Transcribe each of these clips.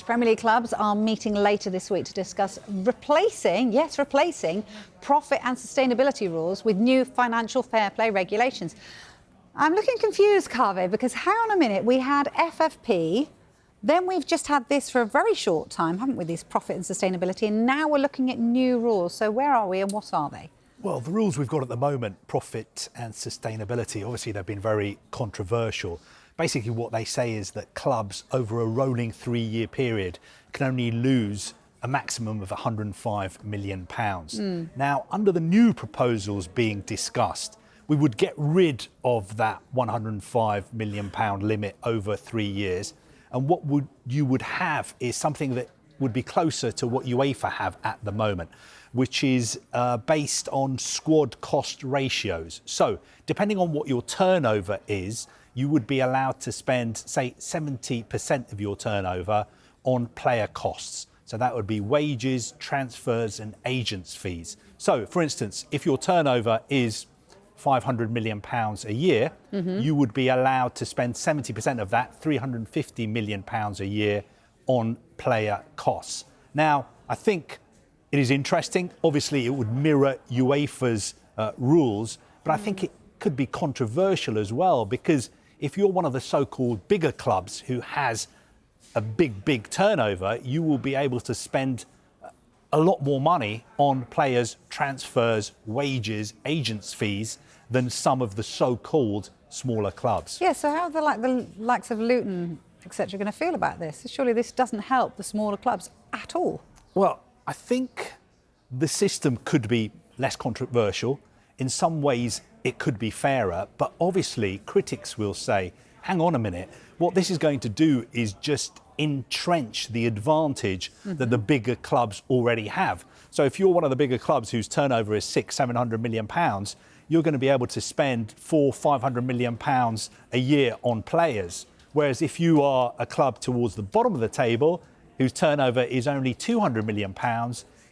Premier League clubs are meeting later this week to discuss replacing profit and sustainability rules with new financial fair play regulations. I'm looking confused, Kaveh, because hang on a minute, we had FFP, then we've just had this for a very short time, haven't we, this profit and sustainability, and now we're looking at new rules. So where are we and what are they? Well, the rules we've got at the moment, profit and sustainability, obviously they've been very controversial. Basically what they say is that clubs over a rolling 3-year period can only lose a maximum of £105 million. Now, under the new proposals being discussed, we would get rid of that £105 million limit over 3 years. And what you would have is something that would be closer to what UEFA have at the moment, which is based on squad cost ratios. So depending on what your turnover is, you would be allowed to spend, say, 70% of your turnover on player costs. So that would be wages, transfers and agents' fees. So, for instance, if your turnover is £500 million a year, you would be allowed to spend 70% of that, £350 million a year, on player costs. Now, I think it is interesting. Obviously, it would mirror UEFA's rules, but I think it could be controversial as well, because if you're one of the so-called bigger clubs who has a big turnover, you will be able to spend a lot more money on players' transfers, wages, agents' fees than some of the so-called smaller clubs. Yeah, so how are the likes of Luton, etc., going to feel about this? Surely this doesn't help the smaller clubs at all. Well, I think the system could be less controversial. In some ways, it could be fairer, but obviously critics will say, hang on a minute, what this is going to do is just entrench the advantage that the bigger clubs already have. So if you're one of the bigger clubs whose turnover is £600-700 million, you're going to be able to spend £400-500 million a year on players. Whereas if you are a club towards the bottom of the table, whose turnover is only £200 million,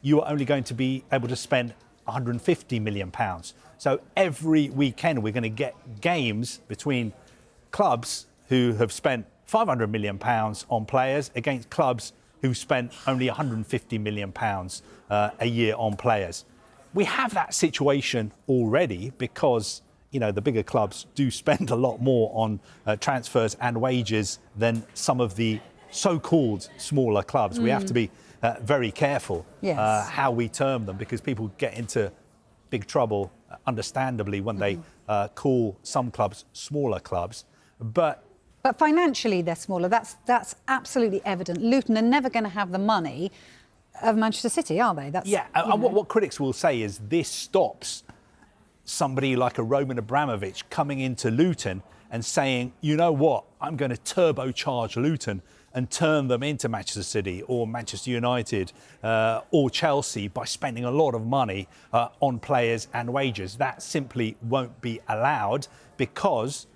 you are only going to be able to spend £150 million. So every weekend we're going to get games between clubs who have spent £500 million on players against clubs who spent only £150 million a year on players. We have that situation already because, you know, the bigger clubs do spend a lot more on transfers and wages than some of the so-called smaller clubs. We have to be very careful how we term them, because people get into big trouble, understandably, when they call some clubs smaller clubs. But financially, they're smaller. That's absolutely evident. Luton are never going to have the money of Manchester City, are they? And what critics will say is this stops somebody like a Roman Abramovich coming into Luton and saying, you know what, I'm going to turbocharge Luton and turn them into Manchester City or Manchester United or Chelsea by spending a lot of money on players and wages. That simply won't be allowed, because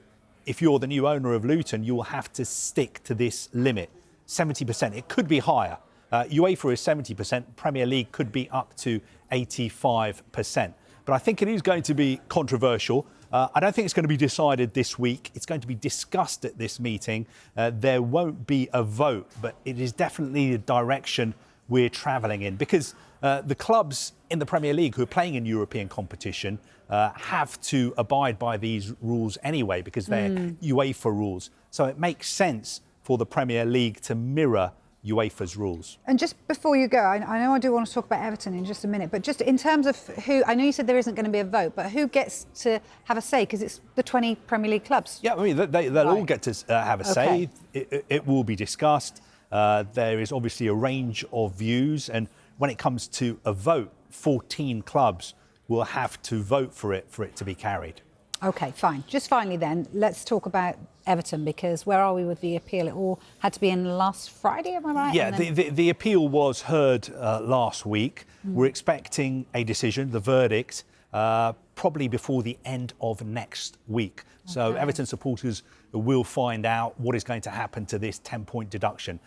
if you're the new owner of Luton, you will have to stick to this limit, 70%. It could be higher. UEFA is 70%. Premier League could be up to 85%. But I think it is going to be controversial. I don't think it's going to be decided this week. It's going to be discussed at this meeting. There won't be a vote, but it is definitely the direction we're travelling in, because the clubs in the Premier League who are playing in European competition have to abide by these rules anyway, because they're UEFA rules. So it makes sense for the Premier League to mirror UEFA's rules. And just before you go, I know I do want to talk about Everton in just a minute, but just in terms of who, I know you said there isn't going to be a vote, but who gets to have a say? Because it's the 20 Premier League clubs. Yeah, I mean, they'll all get to have a say. It will be discussed. There is obviously a range of views, and when it comes to a vote, 14 clubs will have to vote for it to be carried. OK, fine. Just finally then, let's talk about Everton, because where are we with the appeal? It all had to be in last Friday, am I right? Yeah, the appeal was heard last week. We're expecting a decision, the verdict, probably before the end of next week. So Everton supporters will find out what is going to happen to this 10-point deduction.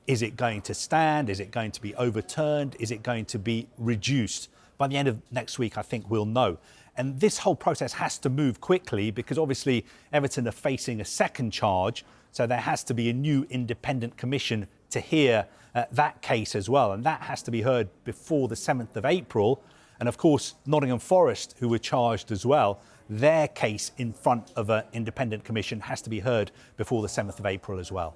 Is it going to stand? Is it going to be overturned? Is it going to be reduced? By the end of next week, I think we'll know. And this whole process has to move quickly, because obviously Everton are facing a second charge So there has to be a new independent commission to hear that case as well. And that has to be heard before the 7th of April. And of course, Nottingham Forest, who were charged as well, their case in front of an independent commission has to be heard before the 7th of April as well.